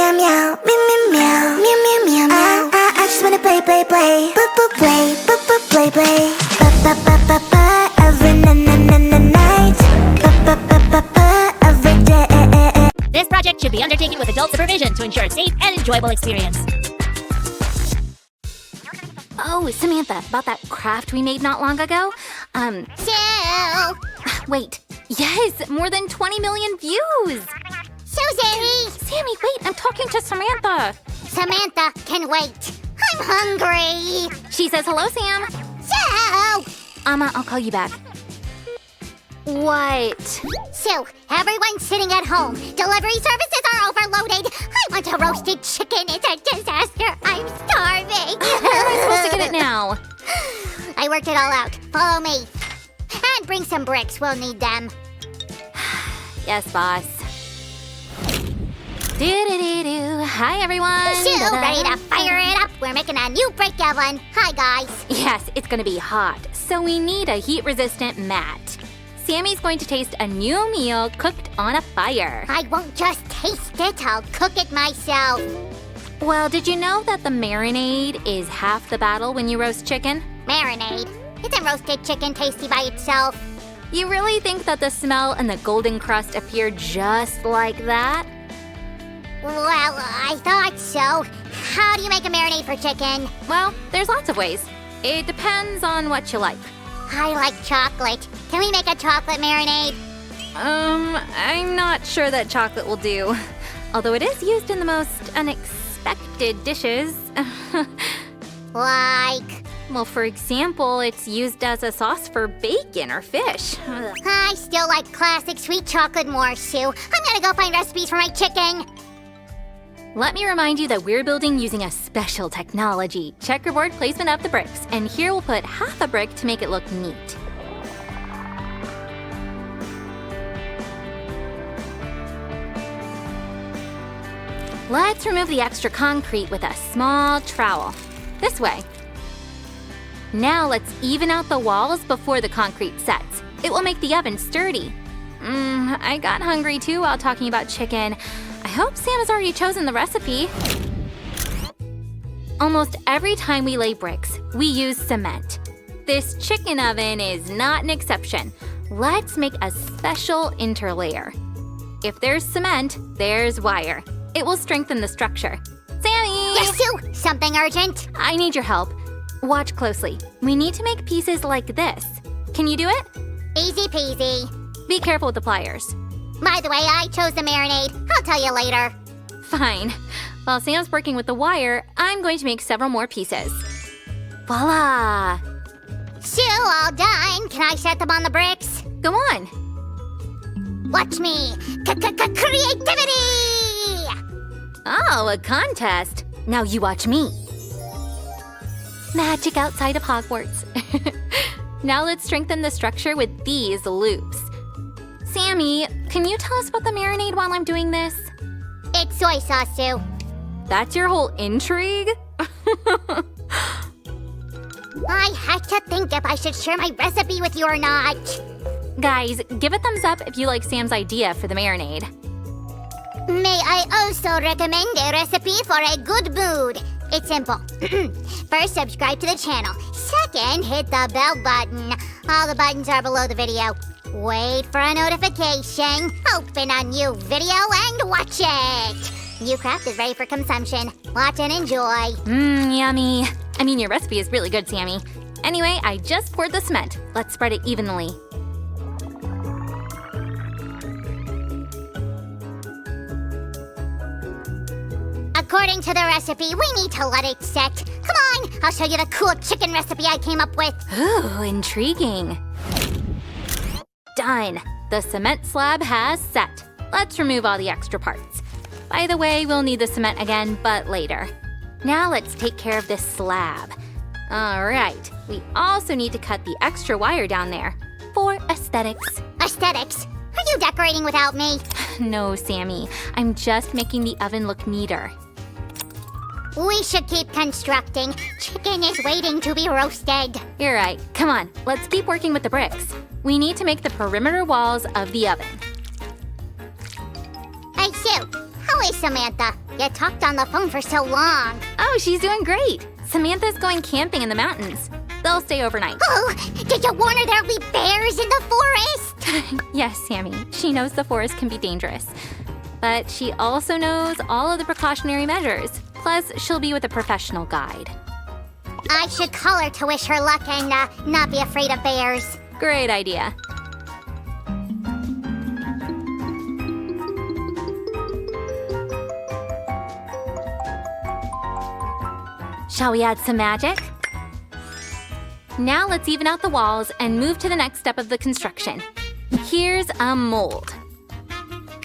meow meow, meow meow meow, meow meow meow meow. I just wanna play, play, play, play, play, play. Every night, every day. This project should be undertaken with adult supervision to ensure a safe and enjoyable experience. Oh, Samantha, about that craft we made not long ago? So, Wait. Yes, more than 20 million views! Susie! Sammy, wait, I'm talking to Samantha. Samantha can wait. I'm hungry. She says hello, Sam. So, I'll call you back. What? So, everyone's sitting at home. Delivery services are overloaded. I want a roasted chicken. It's a disaster. I'm starving. Where am I supposed to get it now? I worked it all out. Follow me. And bring some bricks. We'll need them. Yes, boss. Do-do-do-do. Hi, everyone. So, ready to fire it up? We're making a new brick oven. Hi, guys. Yes, it's gonna be hot, so we need a heat-resistant mat. Sammy's going to taste a new meal cooked on a fire. I won't just taste it. I'll cook it myself. Well, did you know that the marinade is half the battle when you roast chicken? Marinade. Isn't roasted chicken tasty by itself? You really think that the smell and the golden crust appear just like that? Well, I thought so. How do you make a marinade for chicken? Well, there's lots of ways. It depends on what you like. I like chocolate. Can we make a chocolate marinade? I'm not sure that chocolate will do. Although it is used in the most unexpected dishes. Like? Well, for example, it's used as a sauce for bacon or fish. Ugh. I still like classic sweet chocolate more, Sue. I'm gonna go find recipes for my chicken. Let me remind you that we're building using a special technology, checkerboard placement of the bricks, and here we'll put half a brick to make it look neat. Let's remove the extra concrete with a small trowel. This way. Now let's even out the walls before the concrete sets. It will make the oven sturdy. I got hungry too while talking about chicken. I hope Sam has already chosen the recipe. Almost every time we lay bricks, we use cement. This chicken oven is not an exception. Let's make a special interlayer. If there's cement, there's wire. It will strengthen the structure. Sammy! Yes, Sue! Something urgent? I need your help. Watch closely. We need to make pieces like this. Can you do it? Easy peasy. Be careful with the pliers. By the way, I chose the marinade. I'll tell you later. Fine. While Sam's working with the wire, I'm going to make several more pieces. Voila! Sue, all done. Can I set them on the bricks? Go on. Watch me. Creativity! Oh, a contest. Now you watch me. Magic outside of Hogwarts. Now let's strengthen the structure with these loops. Sammy, can you tell us about the marinade while I'm doing this? It's soy sauce, Sue. That's your whole intrigue? I had to think if I should share my recipe with you or not. Guys, give a thumbs up if you like Sam's idea for the marinade. May I also recommend a recipe for a good mood? It's simple. First, subscribe to the channel. Second, hit the bell button. All the buttons are below the video. Wait for a notification. Open a new video and watch it. New craft is ready for consumption. Watch and enjoy. Yummy. I mean, your recipe is really good, Sammy. Anyway, I just poured the cement. Let's spread it evenly. According to the recipe, we need to let it set. Come on, I'll show you the cool chicken recipe I came up with. Ooh, intriguing. Done. The cement slab has set. Let's remove all the extra parts. By the way, we'll need the cement again, but later. Now let's take care of this slab. All right, we also need to cut the extra wire down there for aesthetics. Aesthetics? Are you decorating without me? No, Sammy. I'm just making the oven look neater. We should keep constructing. Chicken is waiting to be roasted. You're right. Come on, let's keep working with the bricks. We need to make the perimeter walls of the oven. Hey, Sue, how is Samantha? You talked on the phone for so long. Oh, she's doing great. Samantha's going camping in the mountains. They'll stay overnight. Oh, did you warn her there'll be bears in the forest? Yes, Sammy. She knows the forest can be dangerous. But she also knows all of the precautionary measures. Plus, she'll be with a professional guide. I should call her to wish her luck and not be afraid of bears. Great idea. Shall we add some magic? Now let's even out the walls and move to the next step of the construction. Here's a mold.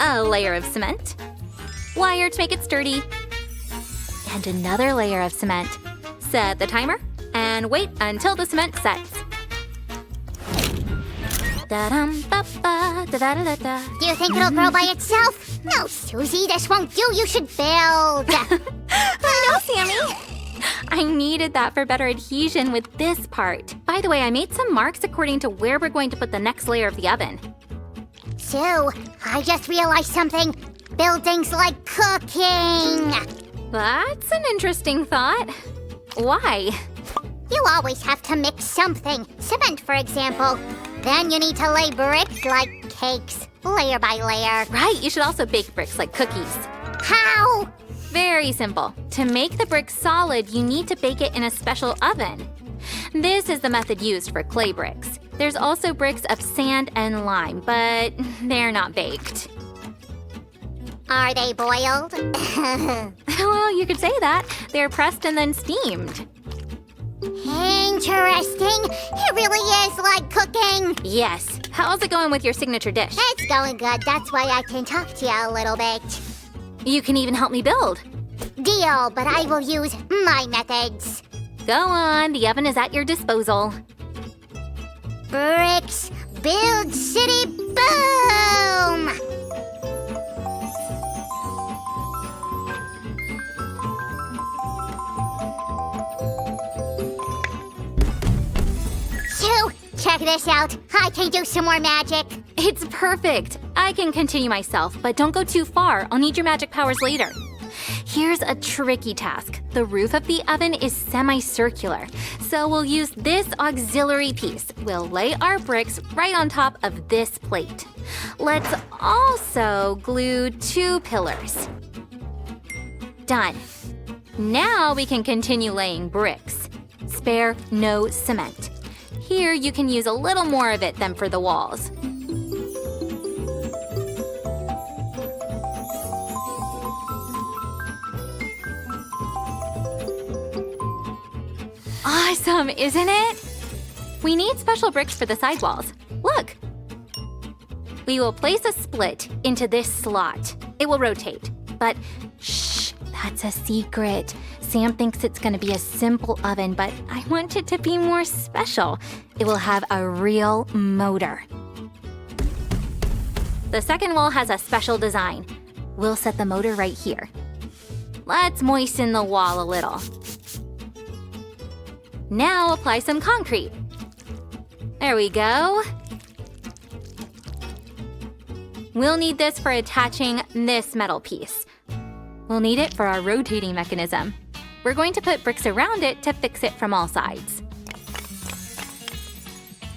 A layer of cement. Wire to make it sturdy. And another layer of cement. Set the timer and wait until the cement sets. Da-dum-ba-ba, da-da-da-da-da. Do you think it'll grow by itself? No, Susie, this won't do. You should build. I know, Sammy. I needed that for better adhesion with this part. By the way, I made some marks according to where we're going to put the next layer of the oven. Sue, I just realized something. Building's like cooking. That's an interesting thought. Why? You always have to mix something. Cement, for example. Then you need to lay bricks like cakes, layer by layer. Right, you should also bake bricks like cookies. How? Very simple. To make the brick solid, you need to bake it in a special oven. This is the method used for clay bricks. There's also bricks of sand and lime, but they're not baked. Are they boiled? Well, you could say that. They're pressed and then steamed. Interesting. It really is like cooking. Yes. How's it going with your signature dish? It's going good. That's why I can talk to you a little bit. You can even help me build. Deal, but I will use my methods. Go on, the oven is at your disposal. Bricks, build city, boom! Sue, check this out. I can do some more magic. It's perfect. I can continue myself, but don't go too far. I'll need your magic powers later. Here's a tricky task. The roof of the oven is semicircular, so we'll use this auxiliary piece. We'll lay our bricks right on top of this plate. Let's also glue 2 pillars. Done. Now we can continue laying bricks. Spare no cement. Here you can use a little more of it than for the walls. Awesome, isn't it? We need special bricks for the sidewalls. Look! We will place a split into this slot. It will rotate. But shh, that's a secret. Sam thinks it's going to be a simple oven, but I want it to be more special. It will have a real motor. The second wall has a special design. We'll set the motor right here. Let's moisten the wall a little. Now apply some concrete. There we go. We'll need this for attaching this metal piece. We'll need it for our rotating mechanism. We're going to put bricks around it to fix it from all sides.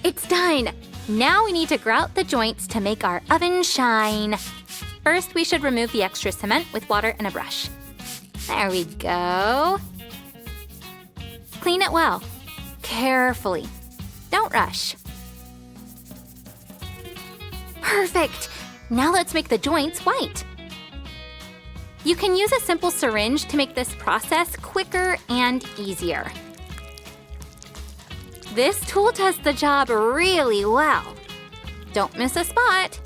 It's done! Now we need to grout the joints to make our oven shine. First, we should remove the extra cement with water and a brush. There we go. Clean it well. Carefully. Don't rush. Perfect! Now let's make the joints white. You can use a simple syringe to make this process quicker and easier. This tool does the job really well. Don't miss a spot.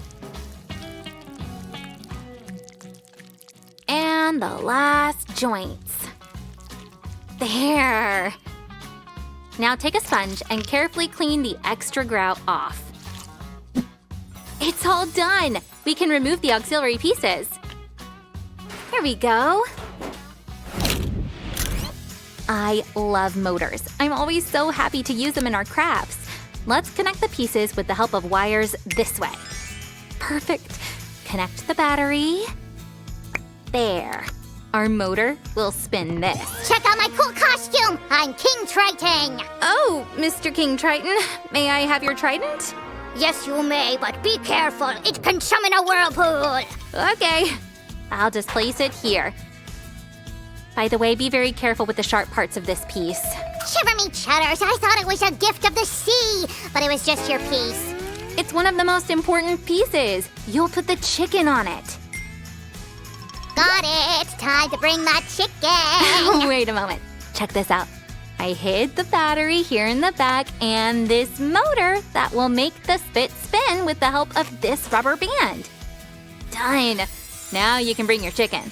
And the last joints. There. Now take a sponge and carefully clean the extra grout off. It's all done! We can remove the auxiliary pieces. Here we go. I love motors. I'm always so happy to use them in our crafts. Let's connect the pieces with the help of wires this way. Perfect. Connect the battery. There. Our motor will spin this. Check out my cool costume. I'm King Triton. Oh, Mr. King Triton, may I have your trident? Yes, you may, but be careful. It can summon a whirlpool. Okay. I'll just place it here. By the way, be very careful with the sharp parts of this piece. Shiver me cheddars. I thought it was a gift of the sea, but it was just your piece. It's one of the most important pieces. You'll put the chicken on it. Got it. Time to bring that chicken. Wait a moment. Check this out. I hid the battery here in the back and this motor that will make the spit spin with the help of this rubber band. Done. Now you can bring your chicken.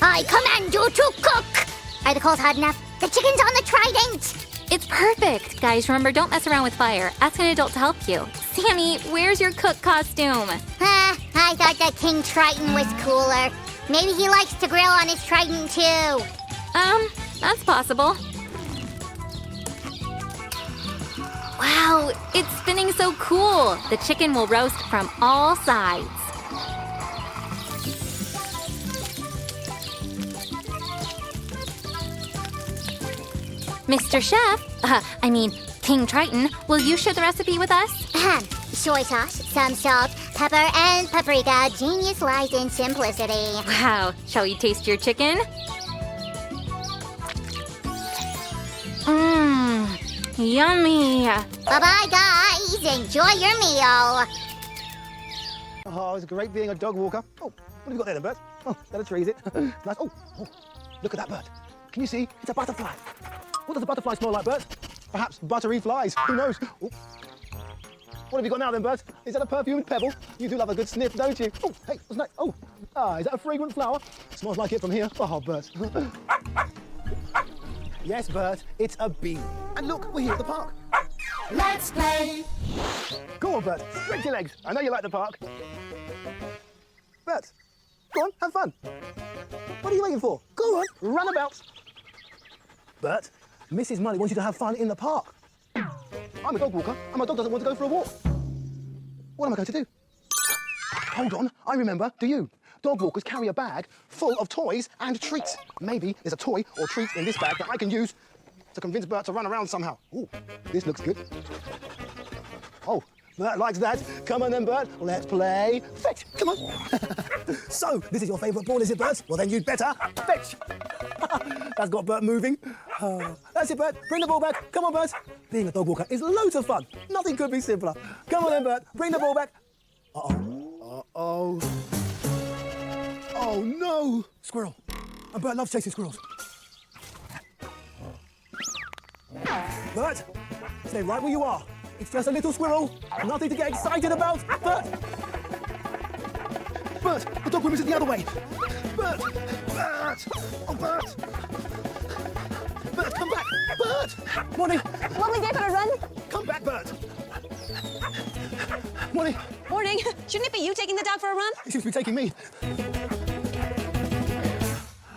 I command you to cook. Are the coals hot enough? The chicken's on the trident. It's perfect. Guys, remember, don't mess around with fire. Ask an adult to help you. Sammy, where's your cook costume? I thought that King Triton was cooler. Maybe he likes to grill on his trident too. That's possible. Wow, it's spinning so cool. The chicken will roast from all sides. Mr. Chef, King Triton, will you share the recipe with us? Soy sauce, some salt, pepper, and paprika. Genius lies in simplicity. Wow, shall we taste your chicken? Yummy. Bye-bye, guys. Enjoy your meal. Oh, it's great being a dog walker. Oh, what have you got there then, Bert? Oh, that a tree, is it? Nice. Oh, look at that, Bert. Can you see? It's a butterfly. What does a butterfly smell like, Bert? Perhaps buttery flies. Who knows? Oh. What have you got now then, Bert? Is that a perfumed pebble? You do love a good sniff, don't you? Oh, hey, what's that? Oh, is that a fragrant flower? Smells like it from here. Oh, Bert. Yes, Bert, it's a bee. And look, we're here at the park. Let's play. Go on, Bert. Stretch your legs. I know you like the park. Bert, go on, have fun. What are you waiting for? Go on, run about. Bert, Mrs. Mully wants you to have fun in the park. I'm a dog walker, and my dog doesn't want to go for a walk. What am I going to do? Hold on, I remember, do you? Dog walkers carry a bag full of toys and treats. Maybe there's a toy or treat in this bag that I can use to convince Bert to run around somehow. Ooh, this looks good. Oh, Bert likes that. Come on then, Bert, let's play fetch. Come on. So, this is your favourite ball, is it, Bert? Well, then you'd better fetch. That's got Bert moving. That's it, Bert. Bring the ball back. Come on, Bert. Being a dog walker is loads of fun. Nothing could be simpler. Come on then, Bert. Bring the ball back. Uh-oh. Uh-oh. Oh, no. Squirrel. And Bert loves chasing squirrels. Bert, stay right where you are. It's just a little squirrel. Nothing to get excited about. Bert! Bert, the dog room is the other way. Bert! Bert! Oh, Bert! Bert, come back! Bert! Morning! What we go for a run? Come back, Bert! Morning! Morning. Shouldn't it be you taking the dog for a run? He seems to be taking me.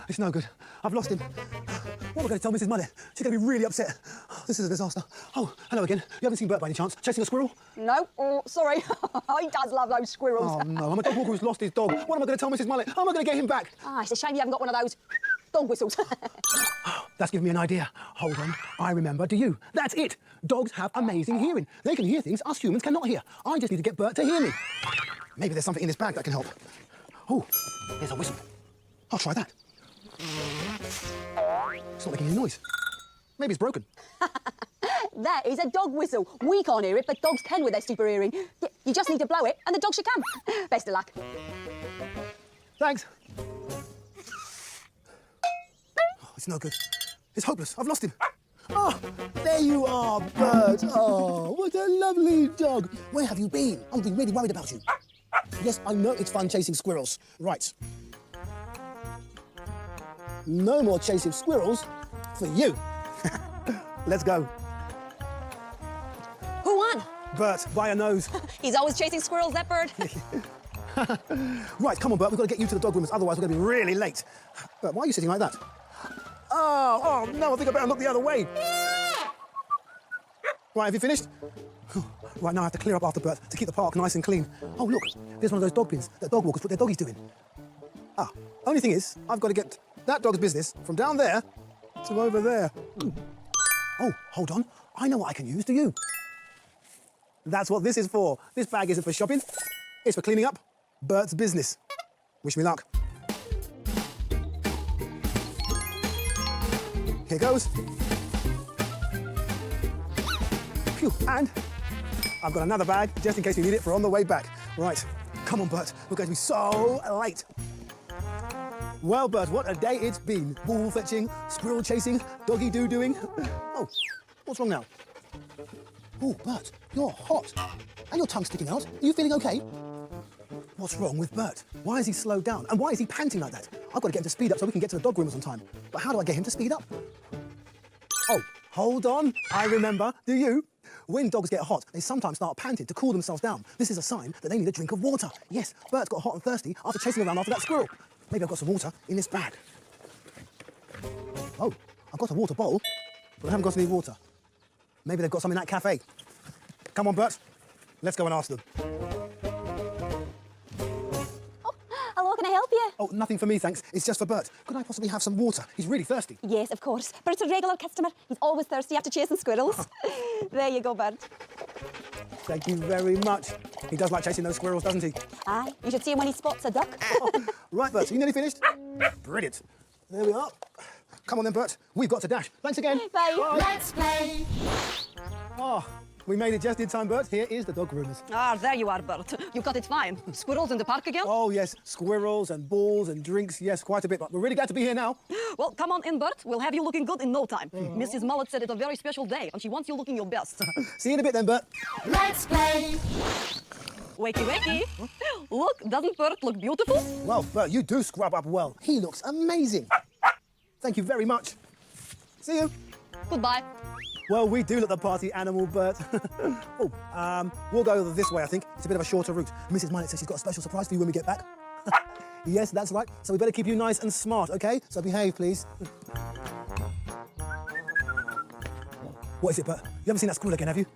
It's no good. I've lost him. What am I going to tell Mrs. Mully? She's going to be really upset. This is a disaster. Oh, hello again. You haven't seen Bert by any chance? Chasing a squirrel? No. Oh, sorry. He does love those squirrels. Oh, no. I'm a dog walker who's lost his dog. What am I going to tell Mrs. Mully? How am I going to get him back? It's a shame you haven't got one of those dog whistles. That's given me an idea. Hold on. I remember. Do you? That's it. Dogs have amazing hearing. They can hear things us humans cannot hear. I just need to get Bert to hear me. Maybe there's something in this bag that can help. Oh, there's a whistle. I'll try that. It's not making any noise. Maybe it's broken. That is a dog whistle. We can't hear it, but dogs can with their super hearing. You just need to blow it, and the dog should come. Best of luck. Thanks. Oh, it's no good. It's hopeless. I've lost him. Oh, there you are, Bert. Oh, what a lovely dog. Where have you been? I've been really worried about you. Yes, I know it's fun chasing squirrels. Right. No more chasing squirrels for you. Let's go. Who won? Bert, by a nose. He's always chasing squirrels, that bird. Right, come on, Bert, we've got to get you to the dog groomers, otherwise we're going to be really late. Bert, why are you sitting like that? Oh, no, I think I better look the other way. Right, have you finished? Right, now I have to clear up after Bert to keep the park nice and clean. Oh, look, there's one of those dog bins that dog walkers put their doggies doing. Ah, only thing is, I've got to get that dog's business from down there to over there. Oh, hold on. I know what I can use, do you? That's what this is for. This bag isn't for shopping. It's for cleaning up Bert's business. Wish me luck. Here goes. Phew, and I've got another bag just in case we need it for on the way back. Right, come on, Bert. We're going to be so late. Well, Bert, what a day it's been. Ball fetching, squirrel chasing, doggy doo-dooing. Oh, what's wrong now? Oh, Bert, you're hot. And your tongue's sticking out. Are you feeling okay? What's wrong with Bert? Why is he slowed down? And why is he panting like that? I've got to get him to speed up so we can get to the dog groomers on time. But how do I get him to speed up? Oh, hold on. I remember. Do you? When dogs get hot, they sometimes start panting to cool themselves down. This is a sign that they need a drink of water. Yes, Bert got hot and thirsty after chasing around after that squirrel. Maybe I've got some water in this bag. Oh, I've got a water bowl, but I haven't got any water. Maybe they've got some in that cafe. Come on, Bert. Let's go and ask them. Hello, can I help you? Oh, nothing for me, thanks. It's just for Bert. Could I possibly have some water? He's really thirsty. Yes, of course. Bert's a regular customer. He's always thirsty after chasing squirrels. There you go, Bert. Thank you very much. He does like chasing those squirrels, doesn't he? Aye, you should see him when he spots a duck. Right, Bert, so you nearly finished? Brilliant. There we are. Come on then, Bert. We've got to dash. Thanks again. Bye. Let's play. Oh, we made it just in time, Bert. Here is the dog groomers. Ah, there you are, Bert. You got it fine. Squirrels in the park again? Oh, yes. Squirrels and balls and drinks. Yes, quite a bit. But we're really glad to be here now. Well, come on in, Bert. We'll have you looking good in no time. Mrs. Mullet said it's a very special day, and she wants you looking your best. See you in a bit then, Bert. Let's play. Wakey, wakey. Look, doesn't Bert look beautiful? Well, Bert, you do scrub up well. He looks amazing. Thank you very much. See you. Goodbye. Well, we do look the party animal, Bert. We'll go this way, I think. It's a bit of a shorter route. Mrs. Mullet says she's got a special surprise for you when we get back. Yes, that's right. So we better keep you nice and smart, OK? So behave, please. What is it, Bert? You haven't seen that squirrel again, have you?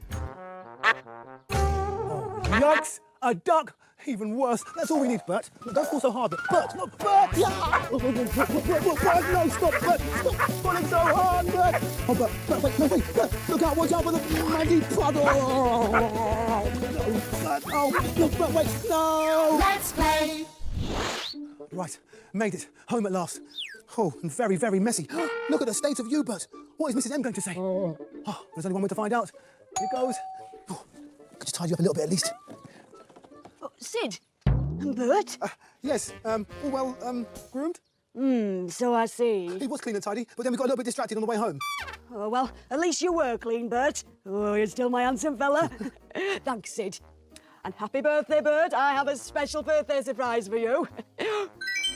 Oh, yucks! A duck! Even worse. That's all we need, Bert. Look, don't fall so hard. Bert, look, Bert! Yeah. Bert, no, stop, Bert! Stop falling so hard, Bert! Oh, Bert, wait, no, wait, Bert! Look out, watch out for the muddy puddle! Oh, Bert, oh, look, Bert, wait, no! Let's play. Right, made it. Home at last. Oh, and very, very messy. Look at the state of you, Bert. What is Mrs. M going to say? Oh, there's only one way to find out. Here goes. Oh, I could just tidy you up a little bit at least. Oh, Sid. And Bert? Yes, groomed? So I see. He was clean and tidy, but then we got a little bit distracted on the way home. Oh, well, at least you were clean, Bert. Oh, you're still my handsome fella. Thanks, Sid. And happy birthday, Bert. I have a special birthday surprise for you.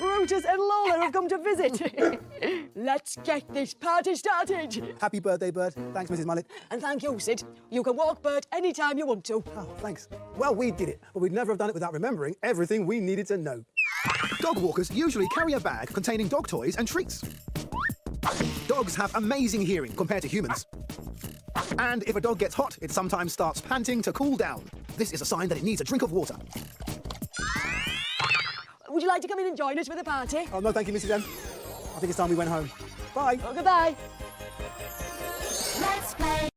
Brutus and Lola have come to visit. Let's get this party started. Happy birthday, Bert. Thanks, Mrs. Mullet. And thank you, Sid. You can walk Bert anytime you want to. Oh, thanks. Well, we did it, but we'd never have done it without remembering everything we needed to know. Dog walkers usually carry a bag containing dog toys and treats. Dogs have amazing hearing compared to humans. And if a dog gets hot, it sometimes starts panting to cool down. This is a sign that it needs a drink of water. Would you like to come in and join us for the party? Oh, no, thank you, Mrs. M. I think it's time we went home. Bye. Oh, goodbye. Let's play.